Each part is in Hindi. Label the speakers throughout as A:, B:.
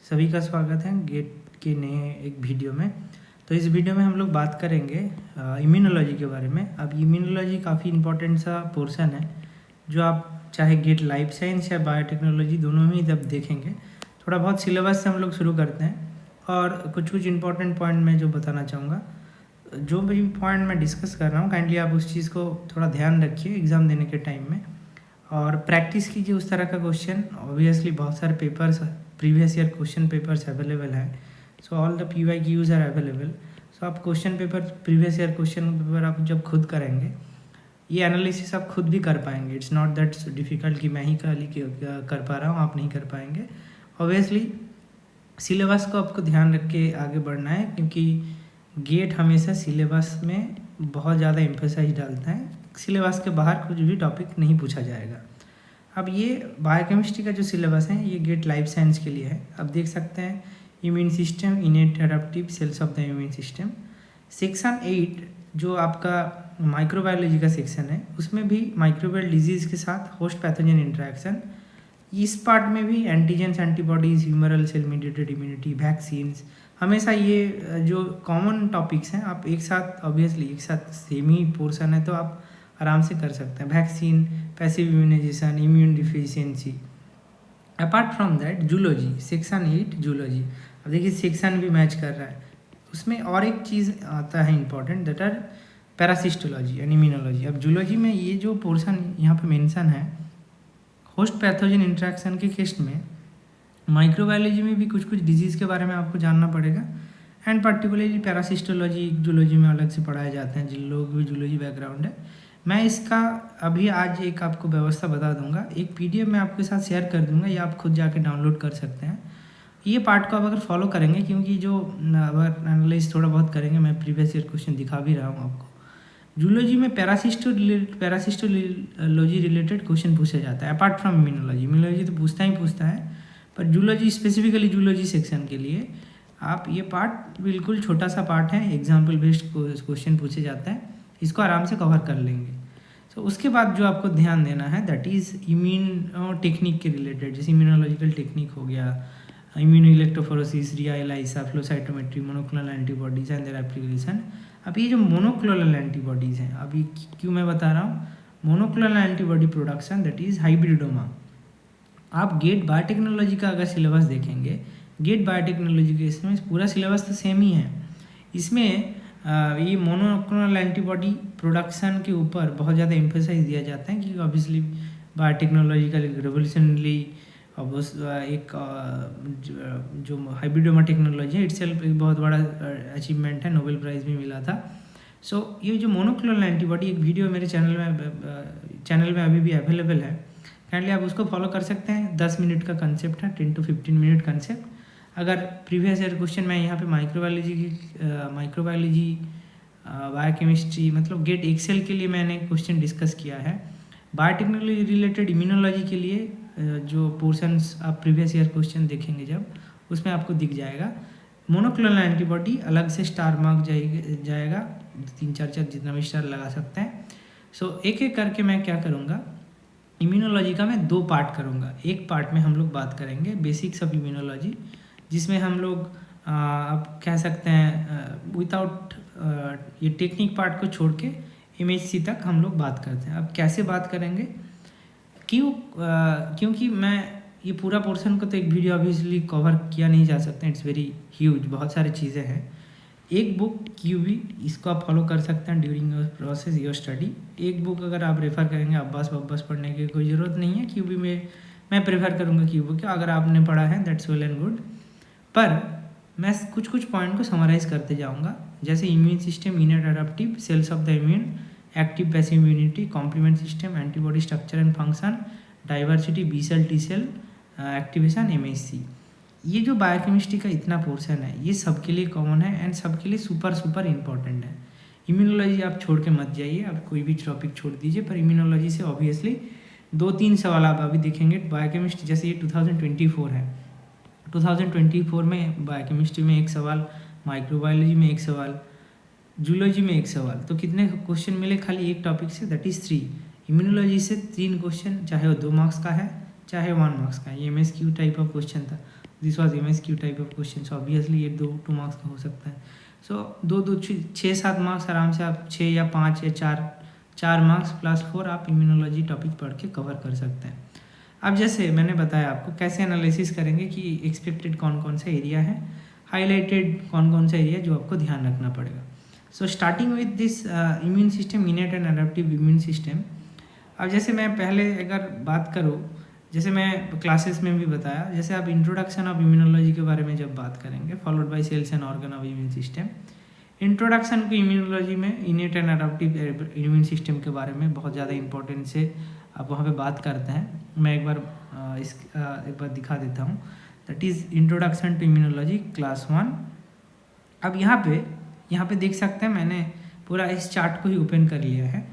A: सभी का स्वागत है गेट के नए एक वीडियो में। तो इस वीडियो में हम लोग बात करेंगे इम्यूनोलॉजी के बारे में। अब इम्यूनोलॉजी काफ़ी इंपॉर्टेंट सा पोर्शन है जो आप चाहे गेट लाइफ साइंस या बायोटेक्नोलॉजी दोनों में ही जब देखेंगे। थोड़ा बहुत सिलेबस से हम लोग शुरू करते हैं और कुछ इंपॉर्टेंट पॉइंट मैं जो बताना चाहूँगा, जो भी पॉइंट मैं डिस्कस कर रहा हूँ काइंडली आप उस चीज़ को थोड़ा ध्यान रखिए एग्ज़ाम देने के टाइम में और प्रैक्टिस कीजिए उस तरह का क्वेश्चन। ऑब्वियसली बहुत सारे papers previous year question papers available हैं, so all the PYQs are available. So आप question paper previous year question paper आप जब खुद करेंगे, ये एनालिसिस आप खुद भी कर पाएंगे। इट्स नॉट दैट डिफ़िकल्ट कि मैं ही कर पा रहा हूँ, आप नहीं कर पाएंगे। ऑब्वियसली सिलेबस को आपको ध्यान रख के आगे बढ़ना है, क्योंकि गेट हमेशा सिलेबस में बहुत ज़्यादा एम्फेसाइज डालता है। सिलेबस के बाहर कुछ भी टॉपिक नहीं पूछा जाएगा। अब ये बायोकेमिस्ट्री का जो सिलेबस है ये गेट लाइफ साइंस के लिए है। अब देख सकते हैं immune system, innate adaptive cells of the immune system. Section 8 जो आपका माइक्रोबायोलॉजी का सेक्शन है, उसमें भी माइक्रोबियल डिजीज़ के साथ होस्ट पैथोजन इंटरेक्शन, इस पार्ट में भी antigens, antibodies, humoral cell mediated immunity, vaccines, हमेशा ये जो कॉमन टॉपिक्स हैं आप एक साथ ऑब्वियसली एक साथ सेम ही पोर्शन है तो आप आराम से कर सकते हैं। Vaccine, passive immunisation, immune deficiency. Apart from that zoology, section 8 zoology. अब देखिए सेक्शन भी मैच कर रहा है। उसमें और एक चीज़ आता है important, that are parasitology and immunology. अब जूलॉजी में ये जो पोर्शन यहाँ पे मेंशन है होस्ट पैथोजन इंट्रैक्शन के केस में, माइक्रोबायोलॉजी में भी कुछ डिजीज़ के बारे में आपको जानना पड़ेगा एंड पर्टिकुलरली पैरासिस्टोलॉजी जूलॉजी में अलग से पढ़ाए जाते हैं जिन लोगों को भी जूलॉजी बैकग्राउंड है। मैं इसका अभी आज एक आपको व्यवस्था बता दूंगा, एक PDF मैं आपके साथ शेयर कर दूंगा, ये आप खुद जाके डाउनलोड कर सकते हैं। ये पार्ट को आप अगर फॉलो करेंगे, क्योंकि जो अगर एनालाइज थोड़ा बहुत करेंगे, मैं प्रीवियस ईयर क्वेश्चन दिखा भी रहा हूँ आपको। जूलॉजी में पैरासिस्टोलॉजी रिलेटेड क्वेश्चन पूछा जाता है अपार्ट फ्रॉम इम्यूनोलॉजी। इम्यूनोलॉजी तो पूछता है, पर जूलॉजी स्पेसिफिकली जूलॉजी सेक्शन के लिए आप ये पार्ट बिल्कुल छोटा सा पार्ट है, एग्जाम्पल बेस्ड क्वेश्चन पूछे जाते हैं, इसको आराम से कवर कर लेंगे। तो उसके बाद जो आपको ध्यान देना है दैट इज़ इम्यून टेक्निक के रिलेटेड, जैसे इम्यूनोलॉजिकल टेक्निक हो गया, immuno electrophoresis, RIA ELISA, flow cytometry, monoclonal antibodies and their application. अब ये जो मोनोक्लोनल एंटीबॉडीज़ हैं, अभी क्यों मैं बता रहा हूँ, monoclonal antibody production that is hybridoma. आप गेट बायोटेक्नोलॉजी का अगर सिलेबस देखेंगे, गेट बायोटेक्नोलॉजी के इसमें पूरा सिलेबस तो सेम ही है। इसमें ये मोनोक्लोनल एंटीबॉडी प्रोडक्शन के ऊपर बहुत ज़्यादा एम्फेसाइज दिया जाता है, क्योंकि ऑब्वियसली बायोटेक्नोलॉजिकल रिवोल्यूशनली एक जो हाइब्रिडोमा टेक्नोलॉजी है इटसेल्फ एक बहुत बड़ा अचीवमेंट है, नोबेल प्राइज़ भी मिला था। सो ये जो मोनोक्लोनल एंटीबॉडी, एक वीडियो मेरे चैनल में अभी भी अवेलेबल है, काइंडली आप उसको फॉलो कर सकते हैं। 10 मिनट का कंसेप्ट है, 10 to 15 मिनट कंसेप्ट। अगर प्रीवियस ईयर क्वेश्चन मैं यहाँ पे माइक्रोबायोलॉजी बायोकेमिस्ट्री मतलब गेट एक्सेल के लिए मैंने क्वेश्चन डिस्कस किया है। बायोटेक्नोलॉजी रिलेटेड इम्यूनोलॉजी के लिए जो पोर्शंस आप प्रीवियस ईयर क्वेश्चन देखेंगे जब, उसमें आपको दिख जाएगा। मोनोक्लोनल एंटीबॉडी अलग से स्टार मार्क जाएगा, 3-4 जितना भी स्टार लगा सकते हैं। सो एक एक करके मैं क्या करूँगा, इम्यूनोलॉजी का मैं 2 पार्ट करूँगा। एक पार्ट में हम लोग बात करेंगे बेसिक्स ऑफ इम्यूनोलॉजी, जिसमें हम लोग आप कह सकते हैं विदाउट ये टेक्निक पार्ट को छोड़ के MHC तक हम लोग बात करते हैं। अब कैसे बात करेंगे, क्योंकि मैं ये पूरा पोर्शन को तो एक वीडियो ऑब्वियसली कवर किया नहीं जा सकता, इट्स वेरी ह्यूज, बहुत सारी चीज़ें हैं। एक बुक QB, इसको आप फॉलो कर सकते हैं during your process your study. एक बुक अगर आप रेफ़र करेंगे, अब्बास पढ़ने की कोई ज़रूरत नहीं है। QB में मैं प्रेफर करूँगा QB का, अगर आपने पढ़ा है दैट्स वेल एंड गुड। पर मैं कुछ पॉइंट को समराइज करते जाऊँगा, जैसे immune system, innate adaptive, cells of the immune, active passive immunity, complement system, antibody structure and function, diversity, B cell T cell activation, MHC। ये जो बायोकेमिस्ट्री का इतना पोर्शन है ये सबके लिए कॉमन है एंड सबके लिए सुपर इम्पॉर्टेंट है। इम्यूनोलॉजी आप छोड़ के मत जाइए, आप कोई भी टॉपिक छोड़ दीजिए, पर इम्यूनोलॉजी से ऑब्वियसली 2-3 सवाल आप अभी देखेंगे। बायोकेमिस्ट्री जैसे ये 2024 है, 2024 में बायोकेमिस्ट्री में 1 सवाल, माइक्रोबायोलॉजी में 1 सवाल, जूलॉजी में 1 सवाल, तो कितने क्वेश्चन मिले खाली एक टॉपिक से, दैट इज़ 3। इम्यूनोलॉजी से 3 क्वेश्चन, चाहे वो 2 मार्क्स का है चाहे 1 मार्क्स का है, ये MSQ टाइप ऑफ क्वेश्चन था। This was MSQ type of question, obviously ये 2 मार्क्स का हो सकता है। सो 6-7 मार्क्स आराम से आप 6 या 5 या 4 मार्क्स +4 आप इम्यूनोलॉजी टॉपिक पढ़ के कवर कर सकते हैं। अब जैसे मैंने बताया आपको कैसे एनालिसिस करेंगे कि एक्सपेक्टेड कौन कौन सा एरिया है, हाईलाइटेड कौन कौन सा एरिया जो आपको ध्यान रखना पड़ेगा। So starting with this immune system, इनेट and adaptive immune system. अब जैसे मैं पहले अगर बात करूँ, जैसे मैं क्लासेस में भी बताया, जैसे आप इंट्रोडक्शन ऑफ इम्यूनोलॉजी के बारे में जब बात करेंगे, followed by cells and organ of immune system. Introduction की इम्यूनोलॉजी में innate and adaptive immune system के बारे में बहुत ज़्यादा इंपॉर्टेंस से आप वहाँ पे बात करते हैं। मैं एक बार दिखा देता हूँ। That is introduction to immunology class 1। अब यहाँ पे देख सकते हैं मैंने पूरा इस चार्ट को ही ओपन कर लिया है।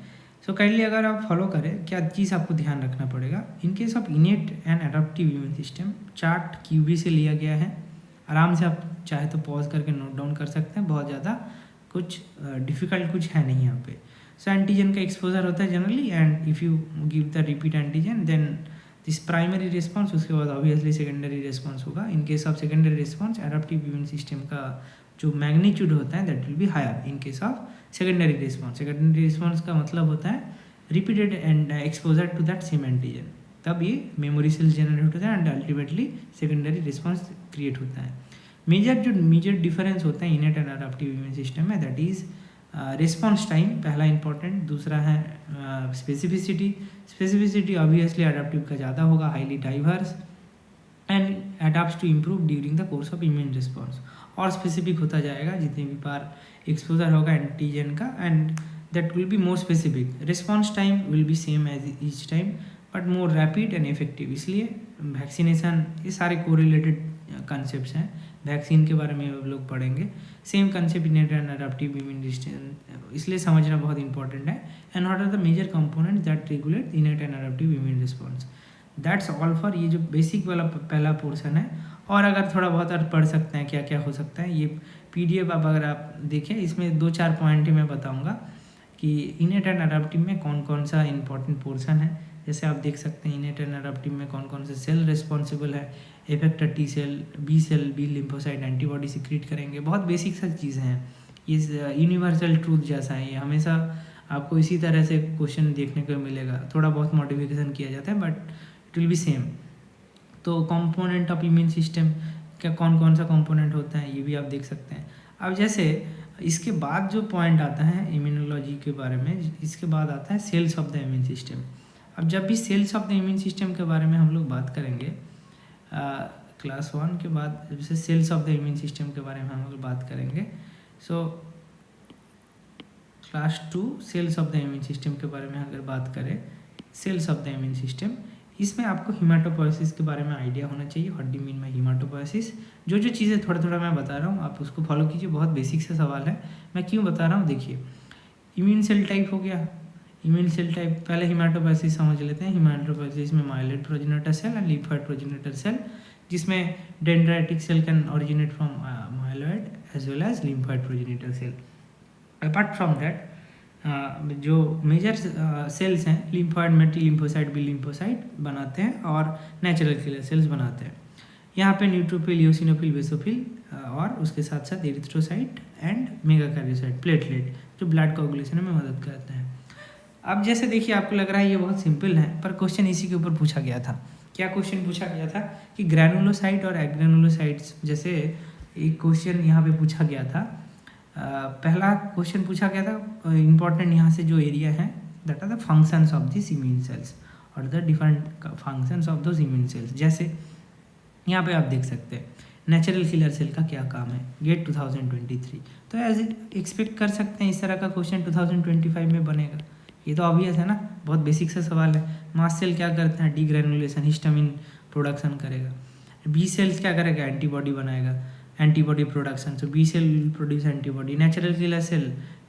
A: सो काइंडली अगर आप फॉलो करें, क्या चीज़ आपको ध्यान रखना पड़ेगा। इन case of इनेट and adaptive immune system, chart QB से लिया गया है। आराम से आप चाहे तो पॉज करके नोट डाउन कर सकते हैं, बहुत ज़्यादा कुछ डिफ़िकल्ट कुछ है नहीं यहाँ पे। सो एंटीजन का एक्सपोजर होता है generally, and if you give the repeat antigen then this primary response, उसके बाद ऑब्वियसली सेकेंडरी रिस्पॉन्स होगा। In case of secondary response, adaptive immune system का जो मैग्नीट्यूड होता है that will be higher in case of secondary response. Secondary response का मतलब होता है repeated and exposure to that same antigen, तब ये मेमोरी सेल्स जनरेट होता है and ultimately secondary response create होता है। मेजर डिफरेंस होता है innate and adaptive immune system में, दैट इज़ रिस्पॉन्स टाइम पहला इंपॉर्टेंट, दूसरा है स्पेसिफिसिटी ऑब्वियसली एडेप्टिव का ज़्यादा होगा, highly diverse and adapts to improve during the course of immune response. और स्पेसिफिक होता जाएगा जितने भी बार एक्सपोजर होगा एंटीजन का, and that will be more specific. Response time will be same as each time but more rapid and effective. इसलिए वैक्सीनेशन, ये सारे कोरिलेटेड कंसेप्ट हैं, वैक्सीन के बारे में हम लोग पढ़ेंगे। Same concept innate and adaptive immune system, इसलिए समझना बहुत इंपॉर्टेंट है। And what are the major component that regulate innate and adaptive immune response. That's all for ये जो बेसिक वाला पहला पोर्शन है। और अगर थोड़ा बहुत और पढ़ सकते हैं क्या क्या हो सकता है, ये PDF आप अगर आप देखें, इसमें 2-4 पॉइंट ही मैं बताऊंगा कि इनेट एंड एडेप्टिव में कौन कौन सा इंपॉर्टेंट पोर्शन है। जैसे आप देख सकते हैं इनेट एंड एडेप्टिव में कौन कौन से सेल रिस्पॉन्सिबल है, effector T cell, B cell, B lymphocyte antibody secrete करेंगे। बहुत बेसिक सा चीज़ें हैं, ये यूनिवर्सल ट्रूथ जैसा है, ये हमेशा आपको इसी तरह से क्वेश्चन देखने को मिलेगा। थोड़ा बहुत मॉडिफिकेशन किया जाता है but it will be same. तो कंपोनेंट ऑफ इम्यून सिस्टम क्या कौन कौन सा कंपोनेंट होता है, ये भी आप देख सकते हैं। अब जैसे इसके बाद जो पॉइंट आता है इम्यूनोलॉजी के बारे में, इसके बाद आता है cells of the immune system. अब जब भी cells of the immune system के बारे में हम लोग बात करेंगे, क्लास 1 के बाद जैसे cells of the immune system के बारे में हम लोग बात करेंगे। So class 2 cells of the immune system के बारे में अगर बात करें, cells of the immune system, इसमें आपको हिमाटोपोएसिस के बारे में आइडिया होना चाहिए। What do mean by haematopoiesis, जो चीज़ें थोड़ा थोड़ा मैं बता रहा हूँ आप उसको फॉलो कीजिए, बहुत बेसिक सा सवाल है। मैं क्यों बता रहा हूँ, देखिए इम्यून सेल टाइप हो गया, इम्यून सेल टाइप पहले हिमाटोपोएसिस समझ लेते हैं। हिमाटोपोएसिस में myeloid progenitor cell and lymphoid progenitor cell, जिसमें dendritic cell can originate from myeloid as well as lymphoid progenitor cell. Apart from that जो मेजर सेल्स हैं, लिम्फोइड में टी लिम्फोसाइट, बी लिम्फोसाइट बनाते हैं और नेचुरल किलर सेल्स बनाते हैं। यहाँ पे न्यूट्रोफिल, इओसिनोफिल, बेसोफिल और उसके साथ साथ एरिथ्रोसाइट एंड मेगाकार्योसाइट, प्लेटलेट, जो ब्लड कोगुलेशन में मदद करते हैं। अब जैसे देखिए आपको लग रहा है ये बहुत सिंपल है, पर क्वेश्चन इसी के ऊपर पूछा गया था। क्या क्वेश्चन पूछा गया था कि ग्रैनुलोसाइट और एग्रैनुलोसाइट्स, जैसे एक क्वेश्चन यहाँ पे पूछा गया था। पहला क्वेश्चन पूछा गया था इम्पॉर्टेंट यहाँ से जो एरिया है, that are the functions of this immune cells और the different functions of those immune cells. जैसे यहाँ पे आप देख सकते हैं नेचुरल किलर सेल का क्या काम है, गेट 2023। तो एज एक्सपेक्ट कर सकते हैं इस तरह का क्वेश्चन 2025 में बनेगा। ये तो ऑब्वियस है ना, बहुत बेसिक सा सवाल है। मास्ट सेल क्या करते हैं, डीग्रेनुलेशन, हिस्टामिन प्रोडक्शन करेगा। बी सेल्स क्या करेगा, एंटीबॉडी बनाएगा, antibody production. So B cell will produce antibody. Natural killer cell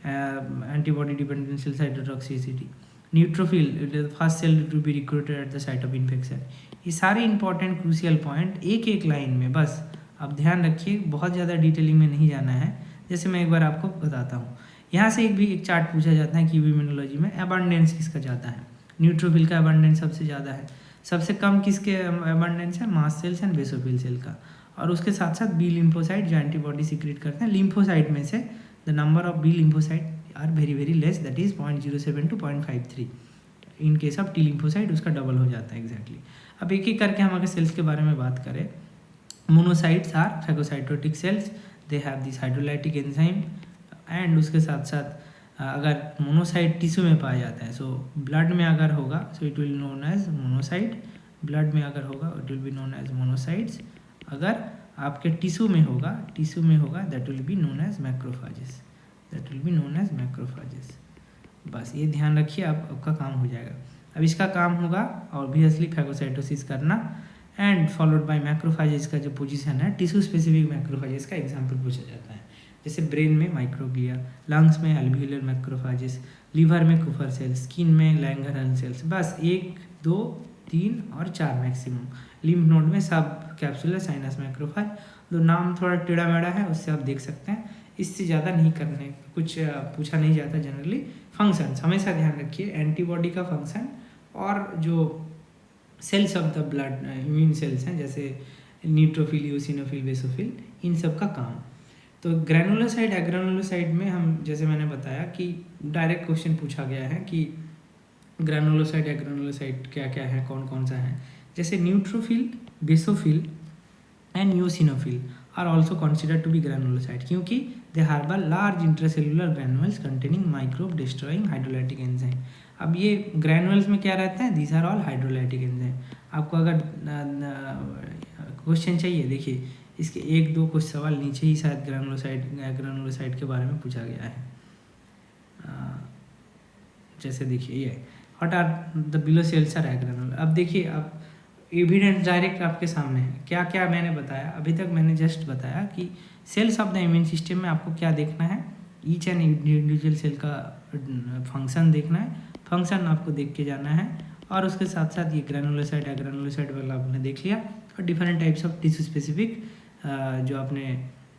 A: antibody dependent cell cytotoxicity. Neutrophil first cell to be recruited at the site of infection. ये सारे इंपॉर्टेंट क्रूशियल पॉइंट एक एक लाइन में, बस आप ध्यान रखिए, बहुत ज़्यादा डिटेलिंग में नहीं जाना है। जैसे मैं एक बार आपको बताता हूँ, यहाँ से एक चार्ट पूछा जाता है कि इम्यूनोलॉजी में अबंडेंस किसका ज़्यादा है। न्यूट्रोफिल का अबंडेंस सबसे ज़्यादा है। सबसे कम किसके अबंडेंस है, mast cells and basophil cell का। और उसके साथ साथ बी लिम्फोसाइट जो एंटीबॉडी सीक्रेट करते हैं लिम्फोसाइट में से, the number of B lymphocyte are very very less, that is 0.07 to 0.53। In case of T lymphocyte उसका डबल हो जाता है एग्जैक्टली। अब एक एक करके हम अगर सेल्स के बारे में बात करें, monocytes are phagocytotic cells, they have this hydrolytic enzyme. And उसके साथ साथ अगर मोनोसाइट टिश्यू में पाया जाता है, सो ब्लड में अगर होगा so it will known as monocyte, blood में अगर होगा it will be known as monocytes. अगर आपके टिश्यू में होगा that will be known as macrophages, that will be known as macrophages. बस ये ध्यान रखिए, आपका काम हो जाएगा। अब इसका काम होगा ऑब्वियसली फैगोसाइटोसिस करना एंड फॉलोड बाय मैक्रोफाजेस का जो पोजीशन है, टिश्यू स्पेसिफिक मैक्रोफाजेस का एग्जांपल पूछा जाता है, जैसे ब्रेन में माइक्रोग्लिया, लंग्स में अल्वियोलर मैक्रोफाजेस, लीवर में कुफर सेल्स, स्किन में लैंगरहन सेल्स। बस 1, 2, 3 और 4 मैक्सिमम। लिम्फ नोड में सब कैप्सुलर साइनस मैक्रोफाज। तो नाम थोड़ा टेढ़ा मेढ़ा है, उससे आप देख सकते हैं, इससे ज़्यादा नहीं करने, कुछ पूछा नहीं जाता जनरली। फंक्शन हमेशा ध्यान रखिए, एंटीबॉडी का फंक्शन और जो cells of the blood immune cells हैं जैसे न्यूट्रोफिल, यूसिनोफिल, बेसोफिल, इन सब का काम। तो ग्रैनुलोसाइट एग्रानुलोसाइट में हम जैसे मैंने बताया कि डायरेक्ट क्वेश्चन पूछा गया है कि ग्रैनुलोसाइट एग्रानुलोसाइट क्या क्या है, कौन कौन सा है। जैसे neutrophil, basophil and eosinophil are also considered to be granulocyte, क्योंकि they harbour large intracellular granules containing microbe destroying hydrolytic enzyme. अब ये ग्रैनुअल्स में क्या रहता है, these are all hydrolytic enzyme. आपको अगर क्वेश्चन चाहिए, देखिए इसके 1-2 कुछ सवाल नीचे ही शायद ग्रैनुलोसाइट के बारे में पूछा गया है। जैसे देखिए ये what are the below cells are agranular. अब देखिए, अब एविडेंस डायरेक्ट आपके सामने है। क्या क्या मैंने बताया अभी तक, मैंने जस्ट बताया कि cells of the immune system में आपको क्या देखना है, ईच एंड इंडिविजुअल सेल का फंक्शन देखना है, फंक्शन आपको देख के जाना है। और उसके साथ साथ ये ग्रैनुलोसाइट एग्रानुलोसाइट वाला आपने देख लिया, और different types of tissue specific जो आपने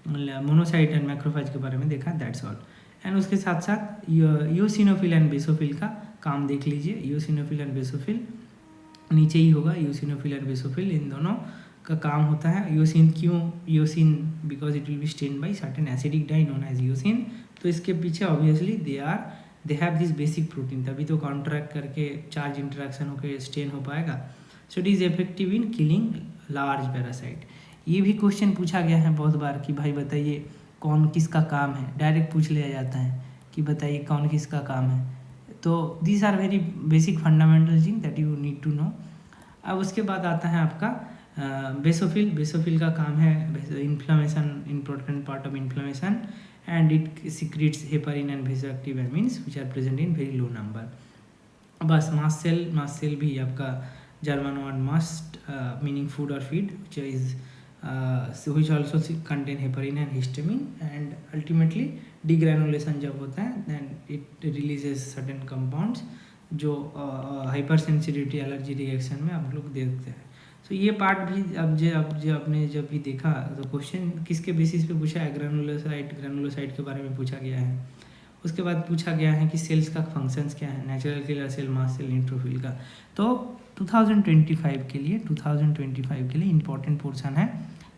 A: मोनोसाइट एंड मैक्रोफेज के बारे में देखा, दैट्स ऑल। एंड उसके साथ साथ यूसिनोफिल एंड बेसोफिल का काम देख लीजिए। यूसिनोफिल एंड बेसोफिल नीचे ही होगा, यूसिनोफिल एंड बेसोफिल, इन दोनों का काम होता है। यूसिन क्यों, eosin because it will be stain by certain acidic dye known as eosin. तो इसके पीछे obviously they have this basic protein, तभी तो कॉन्ट्रैक्ट करके चार्ज इंटरेक्शन होकर स्टेन हो पाएगा। सो it is effective in killing large parasite. ये भी क्वेश्चन पूछा गया है बहुत बार कि भाई बताइए कौन किसका काम है, डायरेक्ट पूछ लिया जाता है कि बताइए कौन किसका काम है। तो these are very basic fundamental thing that you need to know. अब उसके बाद आता है आपका बेसोफिल। बेसोफिल का काम है inflammation, important part of inflammation, and it secretes heparin and vasoactive amines which are present in very low number. बस मास्ट सेल भी आपका German word mast meaning food और feed, which also contain heparin and histamine, and ultimately degranulation जब होता है then it releases certain compounds जो हाइपर सेंसिटिविटी एलर्जी रिएक्शन में आप लोग देखते हैं। तो ये पार्ट भी अब आपने जब भी देखा तो क्वेश्चन किसके बेसिस पे पूछा है, ग्रैनुलोसाइट के बारे में पूछा गया है। उसके बाद पूछा गया है कि सेल्स का फंक्शंस क्या है, natural killer cell, mast cell, neutrophil का। तो 2025 के लिए इंपॉर्टेंट पोर्शन है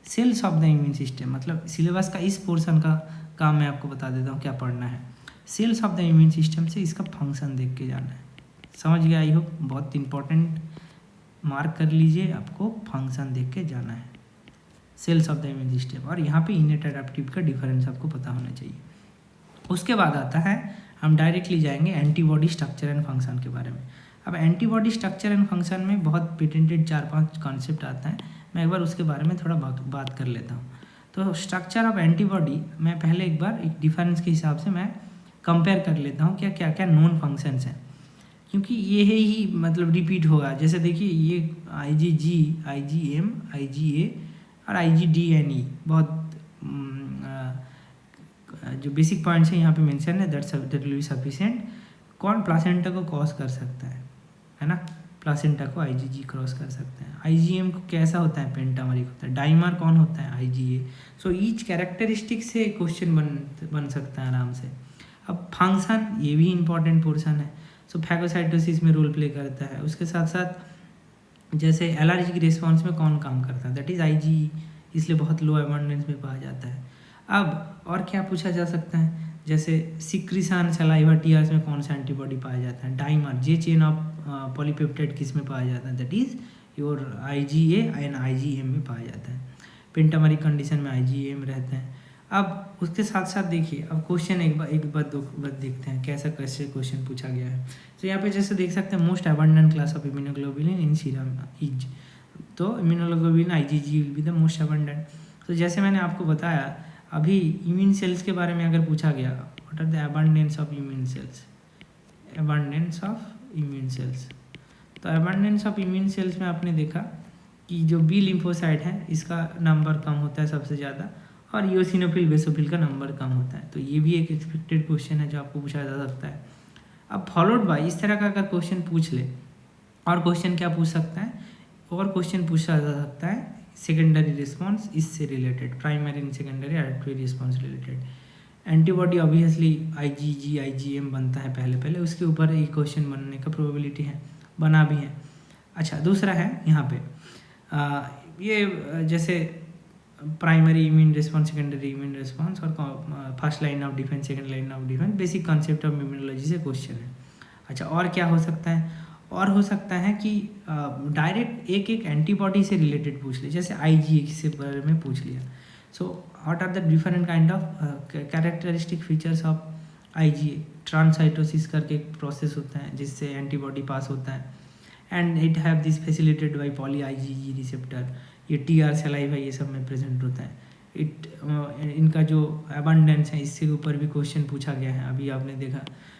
A: cells of the immune system. मतलब सिलेबस का इस पोर्शन का काम मैं आपको बता देता हूँ क्या पढ़ना है। Cells of the immune system से इसका फंक्शन देख के जाना है। समझ गया आई होप, बहुत इंपॉर्टेंट, मार्क कर लीजिए, आपको फंक्शन देख के जाना है cells of the immune system. और यहाँ पे इनेट एडेप्टिव का डिफरेंस आपको पता होना चाहिए। उसके बाद आता है, हम डायरेक्टली जाएंगे एंटीबॉडी स्ट्रक्चर एंड फंक्शन के बारे में। अब एंटीबॉडी स्ट्रक्चर एंड फंक्शन में बहुत पेटेंटेड 4-5 कॉन्सेप्ट आता है, मैं एक बार उसके बारे में थोड़ा बात कर लेता हूँ। तो स्ट्रक्चर ऑफ एंटीबॉडी मैं पहले एक बार एक डिफरेंस के हिसाब से मैं कंपेयर कर लेता हूँ क्या क्या क्या नोन फंक्शंस हैं, क्योंकि ये ही मतलब रिपीट होगा। जैसे देखिए ये IgG, IgM, IgA और IgD बहुत जो बेसिक पॉइंट्स हैं यहाँ पे मेंशन है, दैट विल बी सफिशिएंट। कौन प्लासेंटा को क्रॉस कर सकता है ना, प्लासेंटा को IgG क्रॉस कर सकते हैं। IgM को कैसा होता है, पेंटामरिक होता है। डाइमर कौन होता है, IgA। सो ईच कैरेक्टरिस्टिक से क्वेश्चन बन सकता है आराम से। अब फंक्शन, ये भी इंपॉर्टेंट पोर्शन है। सो फैगोसाइटोसिस में रोल प्ले करता है। उसके साथ साथ जैसे एलर्जी की रिस्पॉन्स में कौन काम करता है, दैट इज़ आईजी, इसलिए बहुत लो अबंडेंस में पाया जाता है। अब और क्या पूछा जा सकता है, जैसे सिक्रीशन सलाइवा टीयर्स में कौन सा एंटीबॉडी पाया जाता है, dimer J chain of polypeptide किस में पाया जाता है, that is your IgA and IgM में पाया जाता है। पेंटामरिक कंडीशन में आईजीएम रहते हैं। अब उसके साथ साथ देखिए, अब क्वेश्चन एक बार देखते हैं कैसा कैसे क्वेश्चन पूछा गया है। तो यहाँ पे जैसे देख सकते हैं most abundant class of immunoglobulin in serum is, तो immunoglobulin IgG will be the most abundant. तो जैसे मैंने आपको बताया अभी इम्यून सेल्स के बारे में अगर पूछा गया, what are the abundance of immune cells, abundance of immune cells, तो अबंडेंस ऑफ इम्यून सेल्स में आपने देखा कि जो बी लिम्फोसाइट है इसका नंबर कम होता है सबसे ज़्यादा, और ईओसिनोफिल बेसोफिल का नंबर कम होता है। तो ये भी एक एक्सपेक्टेड क्वेश्चन है जो आपको पूछा जा सकता है। अब फॉलोड बाय इस तरह का अगर क्वेश्चन पूछ ले, और क्वेश्चन क्या पूछ सकता है, और क्वेश्चन पूछा जा सकता है सेकेंडरी रिस्पॉन्स इससे related, primary and secondary adversary response related. Antibody obviously IgG IgM बनता है पहले उसके ऊपर एक क्वेश्चन बनने का प्रोबेबिलिटी है, बना भी है। अच्छा, दूसरा है यहाँ पे ये जैसे primary immune response, secondary immune response और first line of defence, second line of defence, basic concept of immunology से क्वेश्चन है। अच्छा, और क्या हो सकता है, और हो सकता है कि डायरेक्ट एक एंटीबॉडी से रिलेटेड पूछ ले, जैसे आईजीए के बारे में पूछ लिया। So what are the different kind of characteristic features of IgA, transcytosis करके एक प्रोसेस होता है जिससे एंटीबॉडी पास होता है, and it have this facilitated by poly IgG receptor, ये टीआर सलाइवा ये सब में प्रेजेंट होता है। इनका जो अबंडेंस है इससे ऊपर भी क्वेश्चन पूछा गया है, अभी आपने देखा।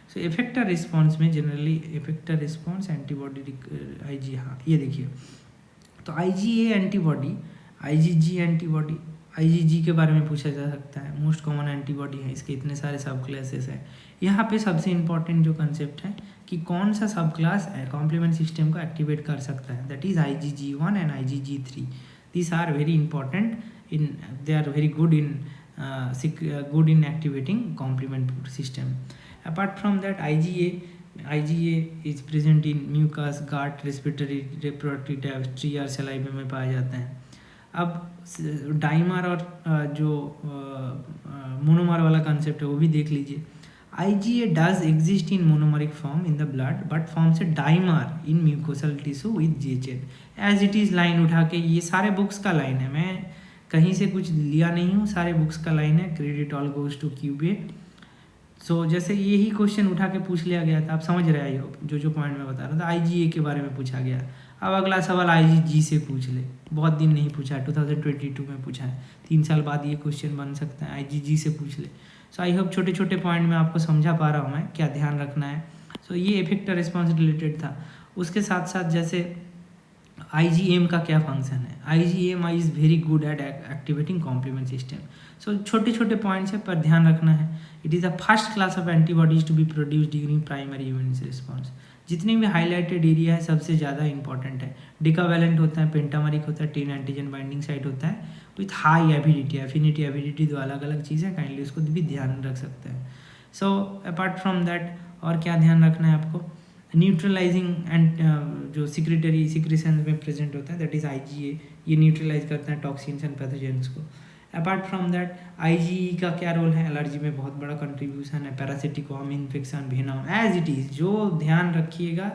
A: सो इफेक्टर रिस्पॉन्स में generally effector response antibody IG, हाँ ये देखिए, तो IgA antibody, IgG antibody, IgG के बारे में पूछा जा सकता है, मोस्ट कॉमन एंटीबॉडी है, इसके इतने सारे सब क्लासेस हैं। यहाँ पे सबसे इंपॉर्टेंट जो कंसेप्ट है कि कौन सा सब क्लास कॉम्प्लीमेंट सिस्टम को एक्टिवेट कर सकता है, that is IgG1 and IgG3। These are very important in, they are very good in activating complement system. Apart from that, IgA is present in mucus, gut, respiratory, reproductive tract, tree और saliva में पाया जाता है। अब डाइमर और जो मोनोमर वाला कंसेप्ट है वो भी देख लीजिए। IgA does exist in monomeric form in the blood but forms a dimer in mucosal tissue with J chain as it is। Line उठा के, ये सारे बुक्स का लाइन है, मैं कहीं से कुछ लिया नहीं हूँ, सारे बुक्स का लाइन है, क्रेडिट ऑल गोज टू क्यूबे। सो जैसे यही क्वेश्चन उठा के पूछ लिया गया था, आप समझ रहे हो जो पॉइंट मैं बता रहा था, IgA के बारे में पूछा गया। अब अगला सवाल IgG से पूछ ले, बहुत दिन नहीं पूछा है, 2022 में पूछा है, 3 साल बाद ये क्वेश्चन बन सकता है, IgG से पूछ ले। सो आई होप छोटे छोटे पॉइंट में आपको समझा पा रहा हूँ मैं क्या ध्यान रखना है। सो ये इफेक्टर रिस्पॉन्स रिलेटेड था। उसके साथ साथ जैसे IgM का क्या फंक्शन है, IgM is very good at activating complement system. So छोटे छोटे पॉइंट्स है पर ध्यान रखना है। It is the first class of antibodies to be produce during primary immune response. जितने भी हाईलाइटेड एरिया है सबसे ज़्यादा इंपॉर्टेंट है, डिकावैलेंट होता है, पेंटामरिक होता है, 10 एंटीजन बाइंडिंग साइट होता है विथ हाई एफिनिटी एफिनिटी दो अलग अलग चीज़ें, काइंडली उसको भी ध्यान रख सकते हैं। सो अपार्ट फ्रॉम दैट और क्या ध्यान रखना है आपको, न्यूट्रलाइजिंग एंड जो सिक्रेशन में प्रेजेंट होता है दैट इज़ IgA, ये न्यूट्रलाइज करता है टॉक्सिन्स एंड पैथोजेंस को। अपार्ट फ्रॉम दैट IgE का क्या रोल है, एलर्जी में बहुत बड़ा कंट्रीब्यूशन है, parasitic worm infection, venom, as it is. जो ध्यान रखिएगा,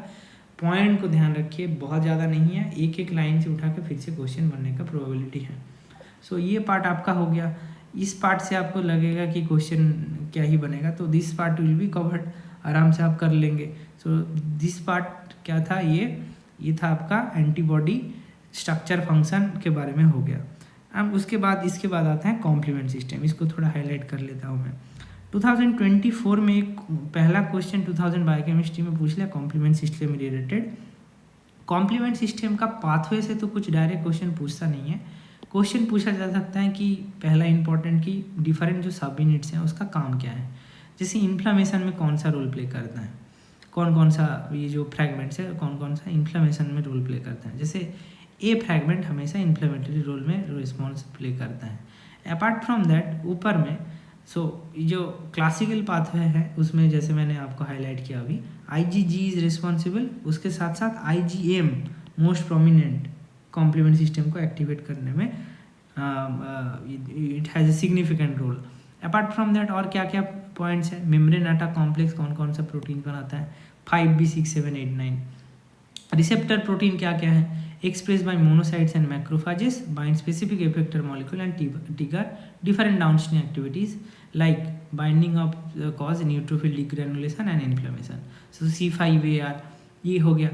A: पॉइंट को ध्यान रखिए, बहुत ज़्यादा नहीं है, एक एक लाइन से उठा के फिर से क्वेश्चन बनने का प्रोबेबिलिटी है। सो ये पार्ट आपका हो गया। इस पार्ट से आपको लगेगा कि क्वेश्चन क्या ही बनेगा, तो this part will be covered, आराम से आप कर लेंगे। सो दिस पार्ट क्या था, ये था आपका एंटीबॉडी स्ट्रक्चर फंक्शन के बारे में हो गया। अब उसके बाद इसके बाद आता है कॉम्प्लीमेंट सिस्टम, इसको थोड़ा हाईलाइट कर लेता हूँ मैं। 2024 में एक पहला क्वेश्चन 2000 बायोकेमिस्ट्री में पूछ लिया complement system related. Complement system का पाथवे से तो कुछ डायरेक्ट क्वेश्चन पूछता नहीं है, क्वेश्चन पूछा जा सकता है कि पहला इंपॉर्टेंट कि डिफरेंट जो सब यूनिट्स हैं उसका काम क्या है, जैसे इन्फ्लामेशन में कौन सा रोल प्ले करता है, कौन कौन सा ये जो फ्रैगमेंट्स है कौन कौन सा इन्फ्लामेशन में रोल प्ले करता है। जैसे ए फ्रैगमेंट हमेशा इन्फ्लेमेटरी रोल में रिस्पॉन्स प्ले करता है। अपार्ट फ्रॉम दैट ऊपर में जो क्लासिकल पाथवे है उसमें जैसे मैंने आपको हाईलाइट किया अभी, IgG इज रिस्पॉन्सिबल, उसके साथ साथ IgM most prominent complement system को एक्टिवेट करने में it has a significant role. Apart from that और क्या क्या पॉइंट्स हैं, मेम्ब्रेन आटा कॉम्प्लेक्स कौन कौन सा प्रोटीन बनाता है, 5B6, 7, 8, 9। रिसेप्टर प्रोटीन क्या क्या है, express by monocytes and macrophages, bind specific effector molecule and trigger different downstream activities like binding of cause neutrophil degranulation and inflammation. So C5AR ये हो गया।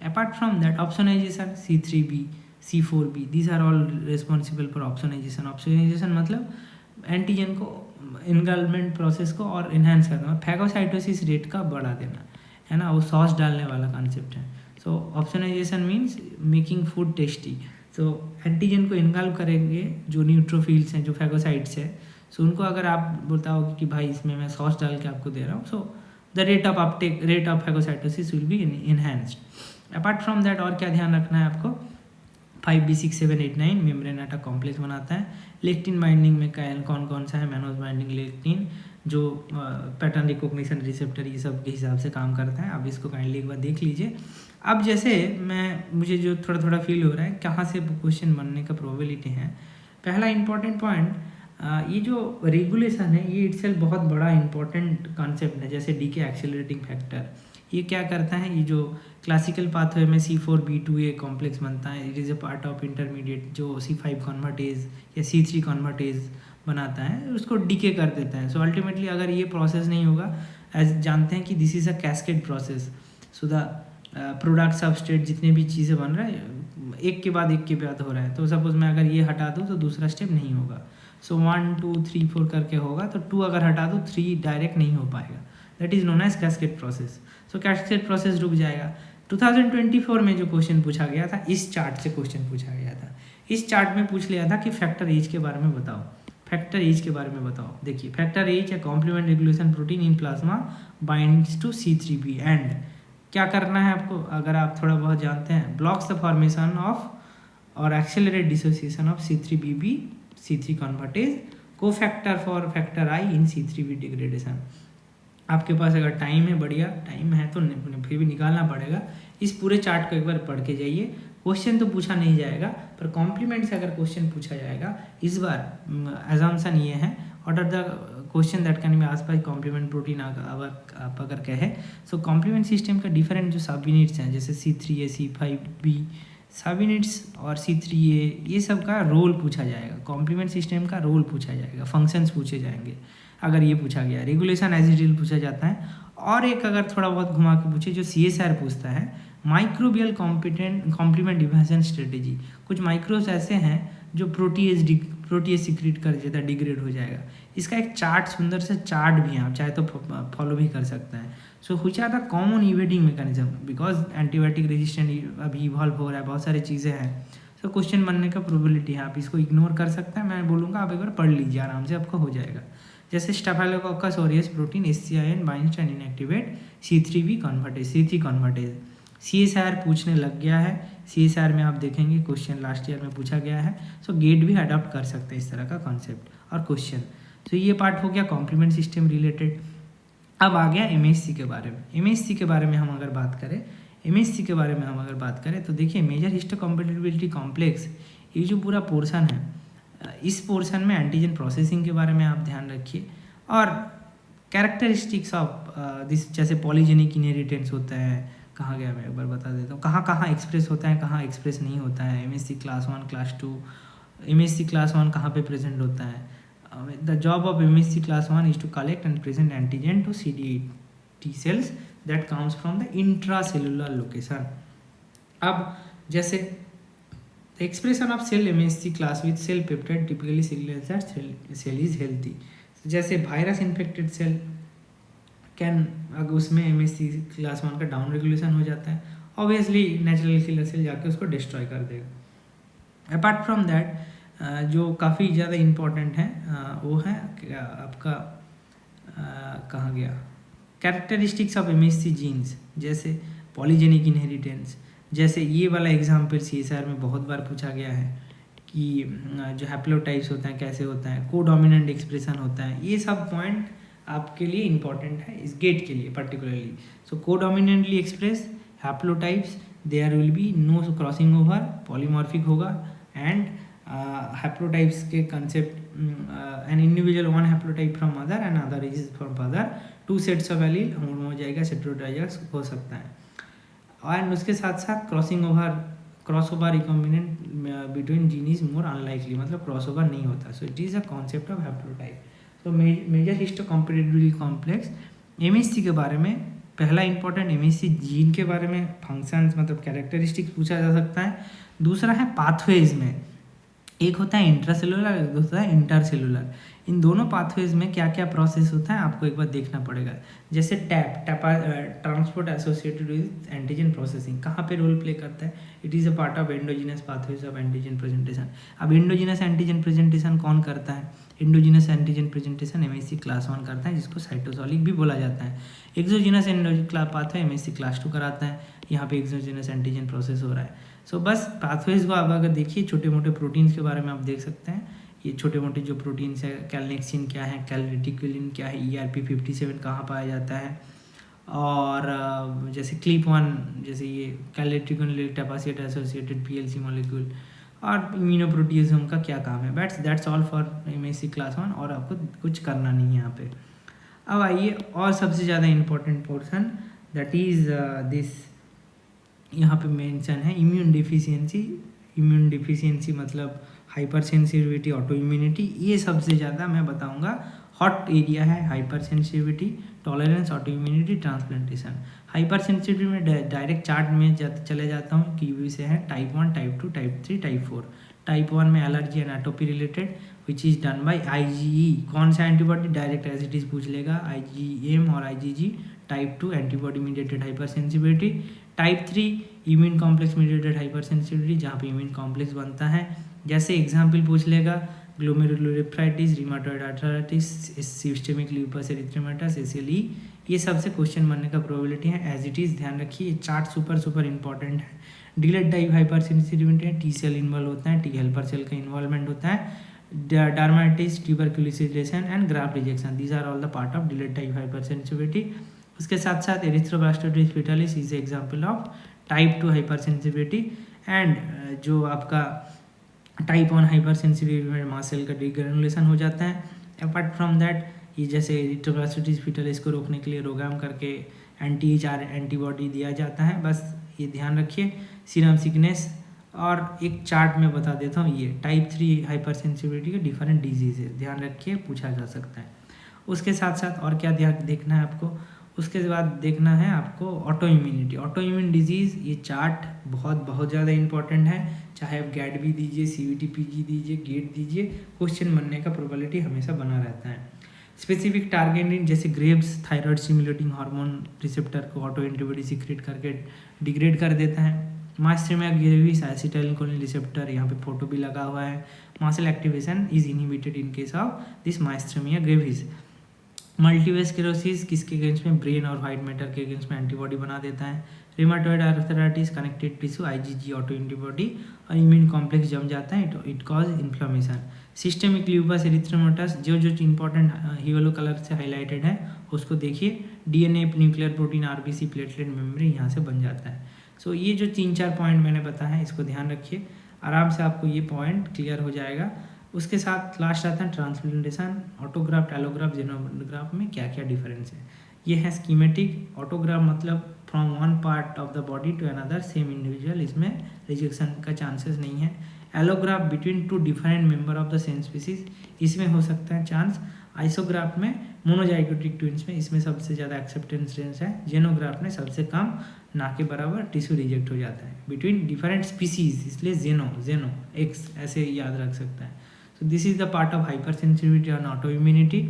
A: Apart from that opsonization, C3B, C4B, these are all responsible for opsonization. Opsonization मतलब एंटीजन को इनगल्मेंट प्रोसेस को और इन्हांस करना, फैगोसाइटोसिस रेट का बढ़ा देना, है ना, वो सॉस डालने वाला कॉन्सेप्ट है। So opsonization means making food tasty. So antigen को इनगल्व करेंगे जो न्यूट्रोफिल्स हैं, जो फैगोसाइट्स है, सो उनको अगर आप बताओ कि भाई इसमें मैं सॉस डाल के आपको दे रहा हूँ, so the rate of Uptake, rate of phagocytosis will be enhanced. Apart from that और क्या ध्यान रखना है आपको, 5B6, 7, 8, 9 मेम्ब्रेन आटा कॉम्प्लेक्स बनाता है। लेक्टिन बाइंडिंग में कौन कौन सा है, मैनोज बाइंडिंग लेक्टिन जो पैटर्न रिकॉग्निशन रिसेप्टर ये सब के हिसाब से काम करता है। अब इसको काइंडली एक बार देख लीजिए। अब जैसे मुझे जो थोड़ा थोड़ा फील हो रहा है कहाँ से क्वेश्चन बनने का प्रोबेबिलिटी है, पहला इंपॉर्टेंट पॉइंट, ये जो रेगुलेशन है ये इटसेल्फ बहुत बड़ा इंपॉर्टेंट कॉन्सेप्ट है। जैसे डीके एक्सेलरेटिंग फैक्टर, ये क्या करता है, ये जो क्लासिकल पाथवे में C4B2A कॉम्प्लेक्स बनता है, it is a part of intermediate जो C5 कन्वर्टेज या C3 कन्वर्टेज बनाता है, उसको डीके कर देता है। सो अल्टीमेटली अगर ये प्रोसेस नहीं होगा, एज जानते हैं कि this is a cascade process, so the product substrate जितने भी चीज़ें बन रहा है एक के बाद हो रहा है, तो सपोज मैं अगर ये हटा दूँ तो दूसरा स्टेप नहीं होगा। सो 1 2 3 4 करके होगा, तो 2 अगर हटा दूँ 3 डायरेक्ट नहीं हो पाएगा, that is known as cascade process. So cascade process रुक जाएगा। 2024 में जो क्वेश्चन पूछा गया था, इस चार्ट से क्वेश्चन पूछा गया था। इस चार्ट में पूछ लिया था कि फैक्टर एज के बारे में बताओ, फैक्टर एज के बारे में बताओ। देखिए फैक्टर एज है complement regulation protein in plasma binds to C3B and क्या करना है आपको, अगर आप थोड़ा बहुत जानते हैं, ब्लॉक्स द फॉर्मेशन ऑफ और accelerate dissociation of C3BB C3 convertase, cofactor for factor I in C3B degradation. आपके पास अगर टाइम है, बढ़िया टाइम है तो फिर भी निकालना पड़ेगा। इस पूरे चार्ट को एक बार पढ़ के जाइए। क्वेश्चन तो पूछा नहीं जाएगा, पर कॉम्प्लीमेंट से अगर क्वेश्चन पूछा जाएगा, इस बार एजम्पशन ये है, order the question that can be asked by complement protein. आप अगर कहे सो कॉम्प्लीमेंट सिस्टम का डिफरेंट जो सब यूनिट्स हैं, जैसे C3A C5B सब यूनिट्स और C3A, ये सब का रोल पूछा जाएगा, कॉम्प्लीमेंट सिस्टम का रोल पूछा जाएगा, फंक्शंस पूछे जाएंगे अगर ये पूछा गया। रेगुलेशन एज इट इज पूछा जाता है। और एक अगर थोड़ा बहुत घुमा के पूछे जो CSR पूछता है, माइक्रोबियल कॉम्प्लीमेंट डिफेंशन स्ट्रेटेजी। कुछ माइक्रोब्स ऐसे हैं जो प्रोटीएज सिक्रीट कर देता है, डिग्रेड हो जाएगा। इसका एक चार्ट, सुंदर से चार्ट भी है, आप चाहे तो फॉलो भी कर सकते हैं। So which are the common evading mechanism, because antibiotic resistant अभी इवॉल्व हो रहा है, बहुत सारी चीज़ें हैं। सो क्वेश्चन बनने का प्रोबेबिलिटी है, आप इसको इग्नोर कर सकते हैं। मैं बोलूँगा आप एक बार पढ़ लीजिए आराम से, आपको हो जाएगा। जैसे staphylococcus aureus protein SCIN binds and inactivate C3B convertase, C3 convertase. CSR पूछने लग गया है, CSR में आप देखेंगे क्वेश्चन लास्ट ईयर में पूछा गया है। सो गेट भी अडॉप्ट कर सकते हैं इस तरह का कॉन्सेप्ट और क्वेश्चन। सो ये पार्ट हो गया कॉम्प्लीमेंट सिस्टम रिलेटेड। अब आ गया MHC के बारे में। MHC के बारे में हम अगर बात करें, तो देखिए मेजर हिस्टोकम्पैटिबिलिटी कॉम्प्लेक्स, ये जो पूरा पोर्शन है, इस पोर्शन में एंटीजन प्रोसेसिंग के बारे में आप ध्यान रखिए। और कैरेक्टरिस्टिक्स ऑफ दिस, जैसे पॉलीजेनिक इनहेरिटेंस होता है, कहाँ गया मैं एक बार बता देता हूँ, कहाँ कहाँ एक्सप्रेस होता है, कहाँ एक्सप्रेस नहीं होता है। MHC class 1 class 2, MHC class 1 कहाँ पे प्रेजेंट होता है। The job of MHC class 1 is to collect and present antigen to CD8 T cells that comes from the intracellular location. अब जैसे the expression of cell MHC class with cell peptide typically signals that cell is healthy। जैसे वायरस इन्फेक्टेड सेल कैन, अगर उसमें MHC क्लास 1 का डाउन रेगुलेशन हो जाता है, ऑब्वियसली नेचुरल किलर सेल जाके उसको डिस्ट्रॉय कर देगा। अपार्ट फ्रॉम दैट जो काफ़ी ज़्यादा इम्पॉर्टेंट है वो है आपका कहाँ गया, कैरेक्टरिस्टिक्स ऑफ MHC जीन्स, जैसे पॉलीजेनिक इनहेरिटेंस। जैसे ये वाला एग्जाम्पल CSR में बहुत बार पूछा गया है कि जो हैप्लोटाइप्स होता है कैसे होता है, कोडोमिनेंट एक्सप्रेशन होता है, ये सब पॉइंट आपके लिए इंपॉर्टेंट है इस गेट के लिए particularly. So codominantly express, haplotypes, there will be no crossing over, polymorphic होगा, एंड हैप्लोटाइप्स के concept, an individual one haplotype from mother and other is from father, 2 sets of allele homozygous heterozygous हो सकता है। एंड उसके साथ साथ cross over recombinant between gene is more unlikely, मतलब क्रॉस ओवर नहीं होता। So it is a concept of haplotype. तो मेजर हिस्टोकम्पैटिबिलिटी कॉम्प्लेक्स एमएचसी के बारे में पहला इंपॉर्टेंट एमएचसी जीन के बारे में फंक्शंस मतलब कैरेक्टरिस्टिक्स पूछा जा सकता है। दूसरा है पाथवेज में, एक होता है इंट्रासेलुलर, एक होता है इंटरसेलुलर। इन दोनों पाथवेज में क्या क्या प्रोसेस होता है आपको एक बार देखना पड़ेगा। जैसे transport associated with antigen processing कहाँ पे रोल प्ले करता है, it is a part of endogenous pathways of antigen presentation. अब एंडोजिनस एंटीजन प्रेजेंटेशन कौन करता है, endogenous antigen presentation MHC class 1 करता है, जिसको साइटोसोलिक भी बोला जाता है। एक्सोजिनस एंडोजिन पाथवे एमएचसी क्लास 2 कराता है। यहाँ पे एक्सोजिनस एंटीजन प्रोसेस हो रहा है। सो बस पाथवेज को आप अगर देखिए, छोटे मोटे प्रोटीन्स के बारे में आप देख सकते हैं। ये छोटे मोटे जो प्रोटीन्स है, कैलनेक्सिन क्या है, कैलरेटिकुलिन क्या है, ERP57 कहाँ पाया जाता है, और जैसे क्लिप-1 जैसे ये कैलरेटिकुलिन टैपासिएट एसोसिएटेड PLC मॉलिक्यूल, और इम्यूनोप्रोटियोसोम का क्या काम है। That's all for MHC class 1, और आपको कुछ करना नहीं है यहाँ पे। अब आइए और सबसे ज़्यादा important portion, that is this, यहाँ पे मेंशन है इम्यून डिफिशियंसी। इम्यून डिफिशियंसी मतलब हाइपर सेंसिटिविटी, ऑटो इम्यूनिटी। ये सबसे ज़्यादा मैं बताऊंगा हॉट एरिया है, hyper sensitivity, tolerance, auto immunity, transplantation. Hyper sensitivity में डायरेक्ट चार्ट में चले जाता हूँ कि वी से है type 1, type 2, type 3, type 4। Type 1 में allergy and atopy related which is done by IgE। कौन सा antibody, direct as it is पूछ लेगा, IgM और IgG। Type 2 antibody mediated hypersensitivity. Type 3 immune complex mediated hypersensitivity, जहाँ पे इम्यून कॉम्प्लेक्स बनता है। जैसे एग्जाम्पल पूछ लेगा, glomerulonephritis, rheumatoid arthritis, systemic lupus erythematosus, SLE। ये सबसे क्वेश्चन बनने का प्रोबेबिलिटी है। एज इट इज़ ध्यान रखिए, चार्ट सुपर इंपॉर्टेंट है। डिलेड टाइप हाइपर सेंसिटिविटी है, T सेल इन्वॉल्व होता है, T हेल्पर सेल का इन्वॉल्वमेंट होता है। Dermatitis, tuberculosis and graft rejection, these are all the part of delayed type hypersensitivity. उसके साथ साथ erythroblastosis fetalis is example of type 2 hypersensitivity. And जो आपका टाइप 1 हाइपर सेंसिटिविटी में मास सेल का डिग्रेनुलेशन हो जाता है। अपार्ट फ्रॉम दैट, ये जैसे एरिथ्रोब्लास्टोसिस फेटालिस को रोकने के लिए रोगाम करके एंटी-HR एंटीबॉडी दिया जाता है। बस ये ध्यान रखिए। सीरम सिकनेस, और एक चार्ट में बता देता हूँ, ये टाइप 3 हाइपर सेंसिटिविटी के डिफरेंट डिजीज है, ध्यान रखिए, पूछा जा सकता है। उसके साथ साथ और क्या ध्यान देखना है आपको, उसके बाद देखना है आपको auto immunity, auto immune disease. ये चार्ट बहुत ज़्यादा इंपॉर्टेंट है, चाहे आप गैट भी दीजिए, CVT PG दीजिए, गेट दीजिए, क्वेश्चन बनने का प्रोबेबिलिटी हमेशा बना रहता है। स्पेसिफिक टारगेटिंग, जैसे Graves thyroid stimulating hormone receptor को ऑटो एंटीबॉडी सीक्रेट करके डिग्रेड कर देता है। माइस्थेमिया ग्रेविस एसिटाइलकोलिन रिसेप्टर, यहाँ पे फोटो भी लगा हुआ है। Muscle activation is inhibited in case of this myasthenia gravis. Multiple sclerosis किसके अगेंस्ट में, ब्रेन और व्हाइट मैटर के अगेंस्ट में एंटीबॉडी बना देता है। Rheumatoid arthritis, connected tissue, IgG auto antibody, और इम्यून कॉम्प्लेक्स जम जाता है, it cause inflammation. Systemic lupus erythematosus, जो इंपॉर्टेंट येलो कलर से हाईलाइटेड है उसको देखिए। DNA nuclear protein, RBC, platelet, memory यहाँ से बन जाता है। सो ये जो 3-4 पॉइंट मैंने बताया है, इसको ध्यान रखिए, आराम से आपको ये पॉइंट क्लियर हो जाएगा। उसके साथ लास्ट आता है ट्रांसप्लांटेशन, ऑटोग्राफ्ट, एलोग्राफ्ट, जेनोग्राफ्ट में क्या क्या डिफरेंस है। ये है स्कीमेटिक। ऑटोग्राफ मतलब from one part of the body to another same individual, इसमें रिजेक्शन का चांसेस नहीं है। Allograft between 2 different member of the same species, इसमें हो सकता है चांस। आइसोग्राफ में मोनोजाइगोटिक ट्विंस में, इसमें सबसे ज़्यादा एक्सेप्टेंस रेंज है। जेनोग्राफ में सबसे कम, ना के बराबर टिश्यू रिजेक्ट हो जाता है बिटवीन डिफरेंट स्पीसीज, इसलिए जेनो एक्स ऐसे याद रख सकता है। सो this is the part of hyper sensitivity और ऑटो इम्यूनिटी।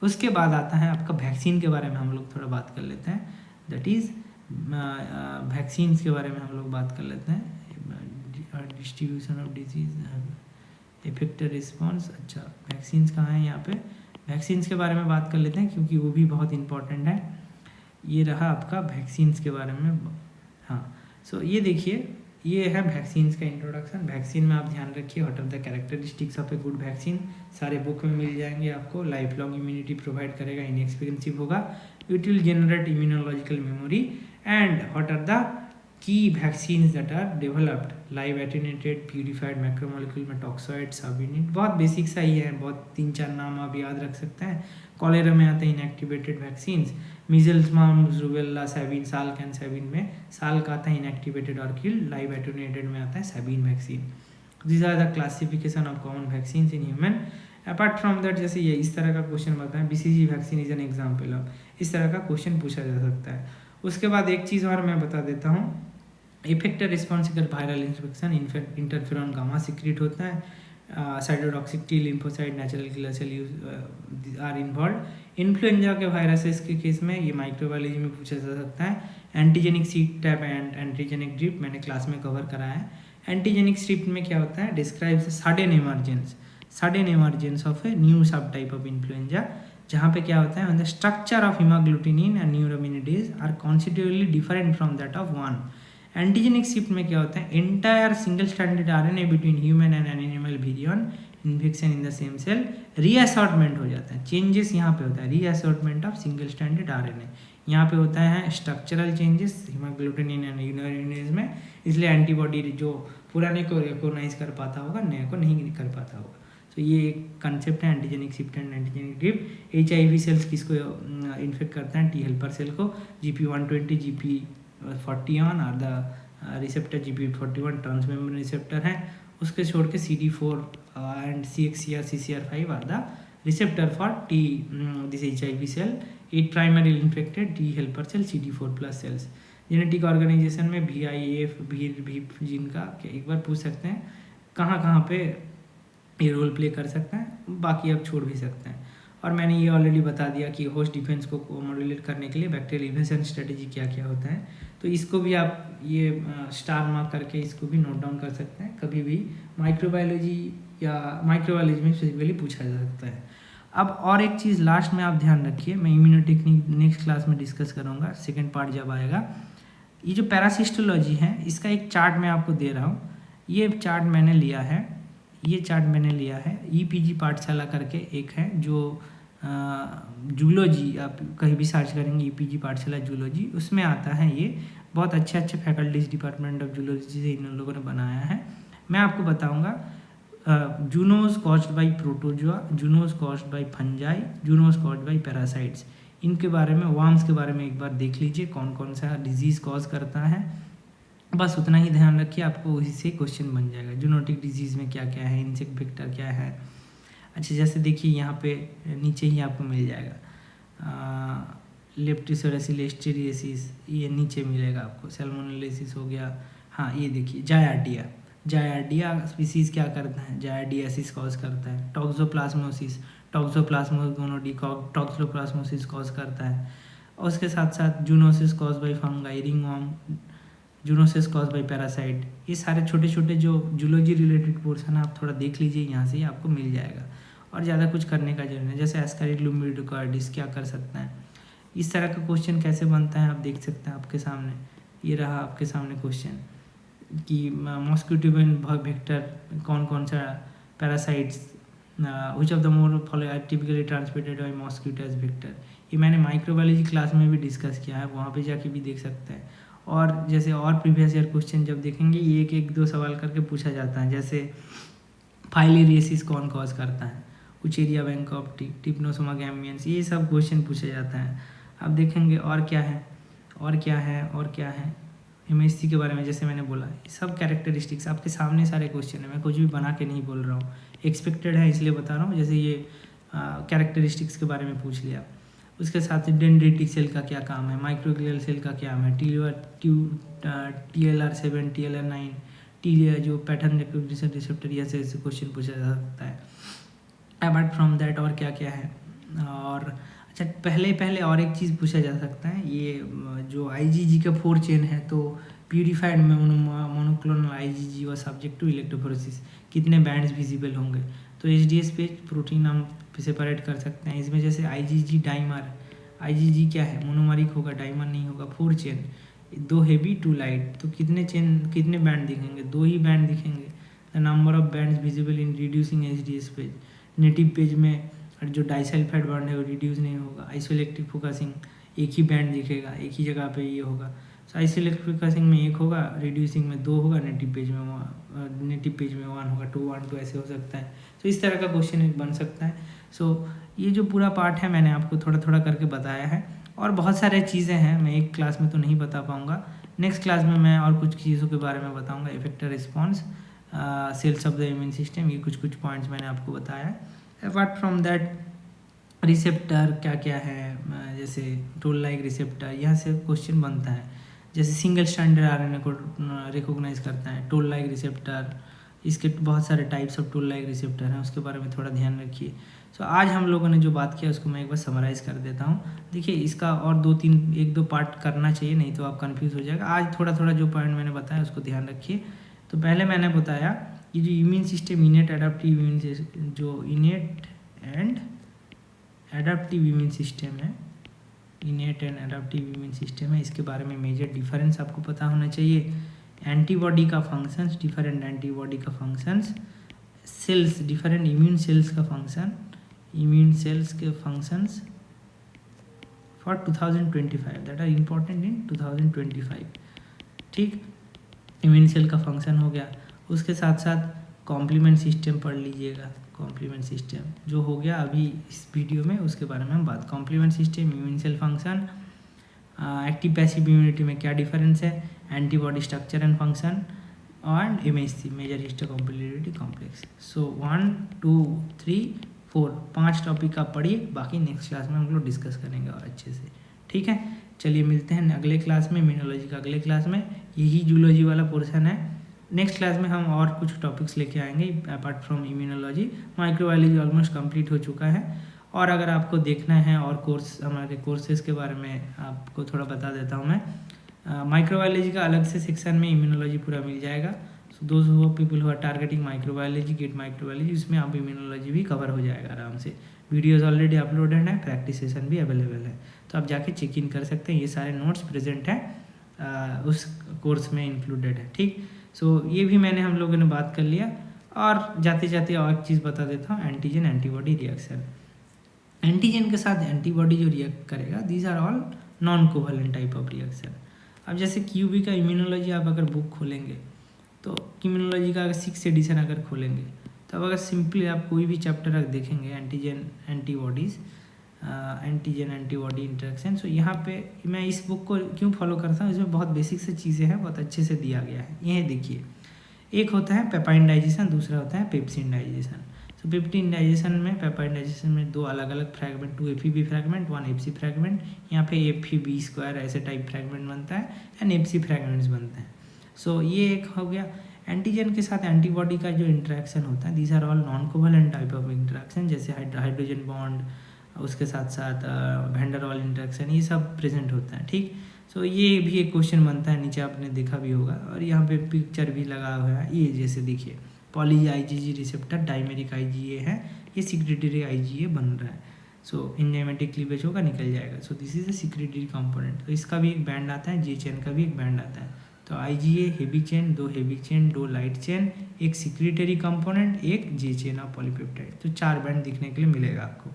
A: उसके बाद आता है आपका वैक्सीन के बारे में हम लोग थोड़ा बात कर लेते हैं, दैट इज़ वैक्सीन के बारे में हम लोग बात कर लेते हैं। Distribution of disease, effector response. अच्छा, वैक्सीन कहाँ है, यहाँ पे वैक्सीन के बारे में बात कर लेते हैं क्योंकि वो भी बहुत इंपॉर्टेंट है। ये रहा आपका वैक्सीन के बारे में। हाँ, सो ये देखिए, ये है वैक्सीन का इंट्रोडक्शन। वैक्सीन में आप ध्यान रखिए, what are the characteristics of a good vaccine, सारे बुक में मिल जाएंगे आपको। लाइफ लॉन्ग इम्यूनिटी प्रोवाइड करेगा, इनएक्सपेंसिव होगा, it will generate immunological memory, and what are the key vaccines that are developed live attenuated purified macromolecule में टॉक्सोइड सबयूनिट, बहुत बेसिक सा ही है, बहुत 3-4 नाम आप याद रख सकते हैं। कॉलेरा में आते हैं inactivated vaccines, measles mums rubella Sabin, साल कैन सैबिन में साल का आता है इनएक्टिवेटेड और किल्ड, लाइव एटेन्यूएटेड में आता है Sabin vaccine. This are the classification of common vaccines in human. Apart from that, जैसे ये इस तरह का क्वेश्चन बनता है, BCG vaccine is an example of, इस तरह का क्वेश्चन पूछा जा सकता है। उसके बाद एक चीज़ और मैं बता देता हूँ, effector responsible viral infection, interferon gamma secrete होता है, cytotoxic T lymphocyte natural killer cell are involve. Influenza के वायरसेस के केस में ये माइक्रोबायोलॉजी में पूछा जा सकता है। एंटीजेनिक सीट टैप एंड एंटीजेनिक ड्रिप मैंने क्लास में कवर कराया है। एंटीजेनिक स्ट्रिप में क्या होता है, describes sudden emergence of a new subtype of influenza, जहाँ पे क्या होता है, the structure of हीमोग्लूटिनिन and neuraminidase are constitutively different from that of one. Antigenic shift में क्या होता है, entire single stranded RNA between human and animal virion infection in the same cell, reassortment हो जाता है। चेंजेस यहाँ पे होता है, reassortment of single stranded RNA, यहाँ पे होता है structural changes hemagglutinin and neuraminidase में, इसलिए एंटीबॉडी जो पुराने को रिकॉग्नाइज कर पाता होगा, नए को नहीं कर पाता होगा। तो ये एक कंसेप्ट है antigenic shift and antigenic drift. HIV cells किसको इन्फेक्ट करते हैं, टी हेल्पर सेल को, GP120 GP41 और the receptor GP41 transmembrane receptor है। उसके छोड़ के CD4 and CXCR CCR5 are the receptor for this HIV cell. It primary infected T helper cell CD4+ cells. Genetic organization में VIAF भी जिनका एक बार पूछ सकते हैं कहाँ कहाँ पे ये रोल प्ले कर सकते हैं, बाकी आप छोड़ भी सकते हैं। और मैंने ये ऑलरेडी बता दिया कि होस्ट डिफेंस को मॉड्यूलेट करने के लिए बैक्टीरियल इन्वेजन स्ट्रेटेजी क्या क्या होता है, तो इसको भी आप ये स्टार मार्क करके इसको भी नोट डाउन कर सकते हैं। कभी भी माइक्रोबायोलॉजी में स्पेसिफिकली पूछा जा सकता है। अब और एक चीज़ लास्ट में आप ध्यान रखिए, मैं इम्यूनोटेक्निक नेक्स्ट क्लास में डिस्कस करूँगा, सेकेंड पार्ट जब आएगा। ये जो पैरासिस्टोलॉजी है, इसका एक चार्ट मैं आपको दे रहा हूँ। ये चार्ट मैंने लिया है EPG पाठशाला करके एक है, जो जूलॉजी आप कहीं भी सर्च करेंगे EPG पाठशाला जूलॉजी, उसमें आता है। ये बहुत अच्छे फैकल्टीज डिपार्टमेंट ऑफ जूलॉजी से इन लोगों ने बनाया है। मैं आपको बताऊंगा zoonoses caused by protozoa, zoonoses caused by fungi, zoonoses caused by parasites, इनके बारे में, वार्म्स के बारे में एक बार देख लीजिए कौन कौन सा डिजीज़ कॉज करता है। बस उतना ही ध्यान रखिए, आपको उसी से क्वेश्चन बन जाएगा। जूनोटिक डिजीज़ में क्या क्या है, इंसेक्ट वेक्टर क्या है। अच्छा, जैसे देखिए यहाँ पे नीचे ही आपको मिल जाएगा लेप्टोस्पिरोसिस, लिस्टेरियोसिस, ये नीचे मिलेगा आपको। सैल्मोनेलोसिस हो गया। हाँ, ये देखिए जायरडिया स्पीसीज़ क्या करता है, जायरडियासिस कॉज करता है। टॉक्सोप्लाज्मोसिस, टॉक्सोप्लाज्मोगोनोडी टॉक्सोप्लाज्मोसिस कॉज करता है। और उसके साथ साथ zoonosis cause by fungi, ringworm, zoonosis cause by parasite. ये सारे छोटे छोटे जो जूलॉजी रिलेटेड पोर्सन है, आप थोड़ा देख लीजिए, यहाँ से ही आपको मिल जाएगा। और ज़्यादा कुछ करने का जरूरत नहीं। जैसे एस्केरिडोमिडोकार्डिस क्या कर सकता है, इस तरह का क्वेश्चन कैसे बनता है आप देख सकते हैं आपके सामने। ये रहा आपके सामने क्वेश्चन कि मॉस्किटो वेक्टर कौन कौन सा parasites, which of the more follow typically transmitted by mosquito as vector. ये मैंने माइक्रोबायोलॉजी क्लास में भी डिस्कस किया है, वहाँ पे जाके भी देख सकते हैं। और जैसे और प्रीवियस ईयर क्वेश्चन जब देखेंगे, ये एक दो सवाल करके पूछा जाता है। जैसे फाइलेरियसिस कौन कॉज करता है, उचेरिया बैंक ऑफ टिप्नोसोमा गैमियंस, ये सब क्वेश्चन पूछा जाता है। अब देखेंगे और क्या है MSc के बारे में। जैसे मैंने बोला, सब कैरेक्टरिस्टिक्स आपके सामने सारे क्वेश्चन है, मैं कुछ भी बना के नहीं बोल रहा हूँ, एक्सपेक्टेड है इसलिए बता रहा हूँ। जैसे ये कैरेक्टरिस्टिक्स के बारे में पूछ लिया। उसके साथ ही डेंड्रिटिक सेल का क्या काम है, माइक्रोग्लियल सेल का क्या काम है, TLR7, TLR9, जो पैटर्न रिकॉग्निशन रिसेप्टर, या से क्वेश्चन पूछा जा सकता है। अपार्ट फ्रॉम दैट और क्या क्या है। और अच्छा, पहले और एक चीज़ पूछा जा सकता है, ये जो IgG का 4 चेन है, तो प्यूरिफाइड मोनोक्लोनल IgG व सब्जेक्ट टू इलेक्ट्रोफोरेसिस, कितने बैंड्स विजिबल होंगे। तो HDS पे प्रोटीन हम सेपरेट कर सकते हैं इसमें। जैसे IgG डाइमर, IgG क्या है, मोनोमरिक होगा, डाइमर नहीं होगा। 4 चेन, 2 हेवी 2 लाइट, तो कितने बैंड दिखेंगे, 2 ही बैंड दिखेंगे। The number of bands visible in reducing HDS page, native page में जो डाइसल्फाइड बॉन्ड है वो रिड्यूस नहीं होगा। आइसोइलेक्ट्रिक फोकसिंग, एक ही बैंड दिखेगा, एक ही जगह पे ये होगा। सो आइसोइलेक्ट्रिक क्रॉसिंग में 1 होगा, रिड्यूसिंग में 2 होगा, नेटिव पेज में 1 होगा, 2 1 2 ऐसे हो सकता है। तो इस तरह का क्वेश्चन एक बन सकता है। सो ये जो पूरा पार्ट है मैंने आपको थोड़ा थोड़ा करके बताया है, और बहुत सारे चीज़ें हैं, मैं एक क्लास में तो नहीं बता पाऊँगा। नेक्स्ट क्लास में मैं और कुछ चीज़ों के बारे में बताऊँगा, effector response, cells of the immune system, ये कुछ पॉइंट्स मैंने आपको बताया है। अपार्ट फ्रॉम दैट रिसेप्टर क्या क्या है, जैसे टोल लाइक रिसेप्टर, यहाँ से क्वेश्चन बनता है। जैसे सिंगल स्ट्रैंडेड आरएनए को रिकॉग्नाइज करता है टोल लाइक रिसेप्टर, इसके बहुत सारे types of toll like receptor हैं, उसके बारे में थोड़ा ध्यान रखिए। सो आज हम लोगों ने जो बात किया उसको मैं एक बार समराइज कर देता हूँ। देखिए इसका और 1-2 पार्ट करना चाहिए, नहीं तो आप कंफ्यूज हो जाएगा। आज थोड़ा थोड़ा जो पॉइंट मैंने बताया उसको ध्यान रखिए। तो पहले मैंने बताया कि जो immune system innate adaptive immune, जो innate and adaptive immune system है, innate and adaptive immune system है, इसके बारे में मेजर डिफरेंस आपको पता होना चाहिए। एंटीबॉडी का फंक्शंस, डिफरेंट एंटीबॉडी का functions, cells, different immune cells का फंक्शन, इम्यून सेल्स के functions for 2025 that are important in 2025। ठीक, इम्यून सेल का फंक्शन हो गया, उसके साथ साथ कॉम्प्लीमेंट सिस्टम पढ़ लीजिएगा। कॉम्प्लीमेंट सिस्टम जो हो गया अभी इस वीडियो में, उसके बारे में हम बात। Complement system, immune cell function, active passive immunity में क्या डिफरेंस है, antibody structure and function, and MHC major histocompatibility complex. So 1 2 3 4 5 topic आप पढ़िए, बाकी नेक्स्ट क्लास में हम लोग डिस्कस करेंगे और अच्छे से। ठीक है, चलिए मिलते हैं अगले क्लास में, इम्यूनोलॉजी का अगले क्लास में। यही जूलॉजी वाला पोर्शन है। नेक्स्ट क्लास में हम और कुछ टॉपिक्स लेके आएंगे apart from immunology. Microbiology almost complete हो चुका है, और अगर आपको देखना है और कोर्स, हमारे कोर्सेज के बारे में आपको थोड़ा बता देता हूँ मैं। माइक्रोबायोलॉजी का अलग से सेक्शन में इम्यूनोलॉजी पूरा मिल जाएगा। So those who people who are targeting microbiology, get microbiology, उसमें आप इम्यूनोलॉजी भी कवर हो जाएगा आराम से। वीडियोज़ ऑलरेडी अपलोडेड है, प्रैक्टिस सेशन भी अवेलेबल है, तो आप जाके चेक इन कर सकते हैं। ये सारे नोट्स प्रेजेंट हैं, उस कोर्स में इंक्लूडेड है। ठीक, सो ये भी मैंने हम लोगों ने बात कर लिया। और जाते जाते और एक चीज़ बता देता हूँ, एंटीजन एंटीबॉडी रिएक्शन। एंटीजन के साथ एंटीबॉडी जो रिएक्ट करेगा, these are all non covalent type of reaction. अब जैसे QB का इम्यूनोलॉजी आप अगर बुक खोलेंगे, तो इम्यूनोलॉजी का अगर 6th एडिशन अगर खोलेंगे, तो अब अगर सिंपली आप कोई भी चैप्टर अगर देखेंगे antigen antibodies, antigen antibody interaction, so यहाँ पे मैं इस बुक को क्यों फॉलो करता हूँ, इसमें बहुत बेसिक से चीज़ें हैं, बहुत अच्छे से दिया गया है। यह देखिए, एक होता है पेपाइन डाइजेशन, दूसरा होता है पेप्सिन डाइजेशन। सो पेप्सिन डाइजेशन में, पेपाइन डाइजेशन में 2 अलग अलग fragment, 2 FEB fragment, 1 FC fragment, यहाँ पे FEB² ऐसे टाइप फ्रैगमेंट बनता है, एंड FC फ्रैगमेंट्स बनते हैं। सो ये एक हो गया। एंटीजन के साथ एंटीबॉडी का जो इंटरेक्शन होता है, these are all non covalent type of interaction, जैसे हाइड्रोजन बॉन्ड, उसके साथ साथ वैन डर वाल इंटरेक्शन, ये सब प्रेजेंट होता है। ठीक, सो ये भी एक क्वेश्चन बनता है, नीचे आपने देखा भी होगा, और यहाँ पे पिक्चर भी लगा हुआ है। ये जैसे देखिए, poly IgG receptor dimeric IgA है, ये सिक्रेटरी IgA बन रहा है। सो एंजाइमेटिक क्लीवेज होगा, निकल जाएगा। So this is a secretory component. तो इसका भी एक बैंड आता है, J चेन का भी एक बैंड आता है। तो IgA heavy chain, 2 heavy chain, 2 light chain, एक सिक्रेटरी कंपोनेंट, एक J चेन ऑफ पॉलीपेप्टाइड। तो 4 बैंड दिखने के लिए मिलेगा आपको।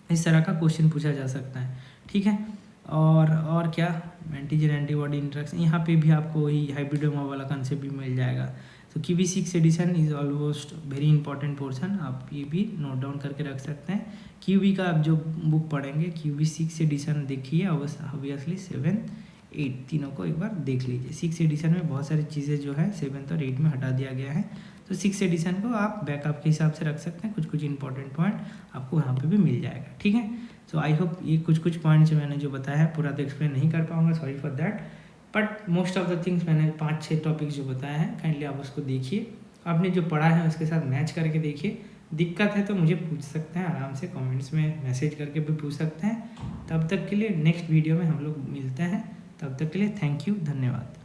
A: इस तरह का क्वेश्चन पूछा जा सकता है। ठीक है, और क्या, एंटीजन एंटीबॉडी इंटरेक्शन, यहाँ पे भी आपको वही हाइब्रिडोमा वाला कंसेप्ट भी मिल जाएगा। तो QB 6th edition is almost very important portion, आप ये भी नोट डाउन करके रख सकते हैं। QB का आप जो बुक पढ़ेंगे, QB 6th एडिशन देखिए, ऑब्वियसली 7th 8 तीनों को एक बार देख लीजिए। 6th एडिशन में बहुत सारी चीज़ें जो है 7th और 8 में हटा दिया गया है, तो 6th एडिशन को आप बैकअप के हिसाब से रख सकते हैं। कुछ इंपॉर्टेंट पॉइंट आपको यहाँ पे भी मिल जाएगा। ठीक है, तो आई होप ये कुछ पॉइंट्स मैंने जो बताया है, पूरा तो एक्सप्लेन नहीं कर पाऊँगा, sorry for that, but most of the things मैंने 5-6 टॉपिक्स जो बताया है, काइंडली आप उसको देखिए, आपने जो पढ़ा है उसके साथ मैच करके देखिए। दिक्कत है तो मुझे पूछ सकते हैं, आराम से कमेंट्स में मैसेज करके भी पूछ सकते हैं। तब तक के लिए नेक्स्ट वीडियो में हम लोग मिलते हैं, तब तक के लिए थैंक यू, धन्यवाद।